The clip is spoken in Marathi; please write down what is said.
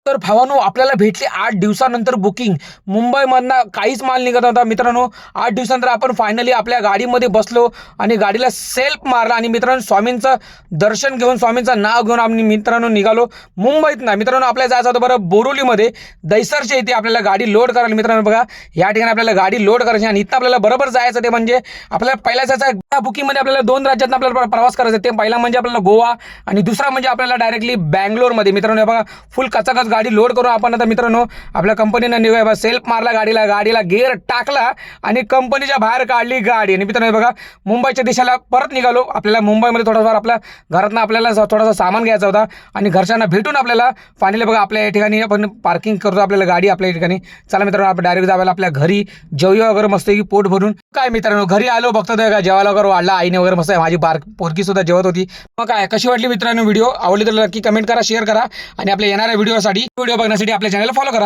तर भावानो आपल्याला भेटली 8 दिवसानंतर बुकिंग. मुंबईमधनं काहीच माल निघत नव्हता मित्रांनो. 8 दिवसानंतर आपण फायनली आपल्या गाडीमध्ये बसलो आणि गाडीला सेल्फ मारला आणि मित्रांनो स्वामींचं दर्शन घेऊन स्वामींचं नाव घेऊन आम्ही मित्रांनो निघालो मुंबईतनं. मित्रांनो आपल्याला जायचं होतं बरं बोरिवलीमध्ये दैसरच्या इथे आपल्याला गाडी लोड करायला. मित्रांनो बघा या ठिकाणी आपल्याला गाडी लोड करायची आणि इथं आपल्याला बरोबर जायचं ते म्हणजे आपल्याला पहिला जायचं बुकिंगमध्ये आपल्याला 2 राज्यात आपल्याला प्रवास करायचा. ते पहिला म्हणजे आपल्याला गोवा आणि दुसरा म्हणजे आपल्याला डायरेक्टली बँगलोरमध्ये. मित्रांनो बघा फुल कचाकच गाडी लोड करून आपण आता मित्रांनो आपल्या कंपनीनं निघूया. सेल्फ मारला गाडीला गिअर टाकला आणि कंपनीच्या बाहेर काढली गाडी. आणि मित्रांनो बघा मुंबईच्या दिशेला परत निघालो. आपल्याला मुंबईमध्ये थोडाफार आपल्या घरातनं आपल्याला थोडासा सामान घ्यायचा होता आणि घरच्यांना भेटून आपल्याला फायनली बघा आपल्या या ठिकाणी आपण पार्किंग करतो आपल्याला गाडी आपल्या ठिकाणी. चला मित्रांनो आपण डायरेक्ट जाऊया आपल्या घरी जेवूया वगैरे मस्त की पोट भरून. काय मित्रांनो घरी आलो बघतो का जेवायला वगैरे वाढला आईने वगैरे मस्त. माझी पोरगी सुद्धा जेवत होती. मग काय कशी वाटली मित्रांनो व्हिडिओ आवडली तर नक्की कमेंट करा शेअर करा आणि आपल्या येणाऱ्या व्हिडिओ बघण्यासाठी आपल्या चॅनलला फॉलो करा.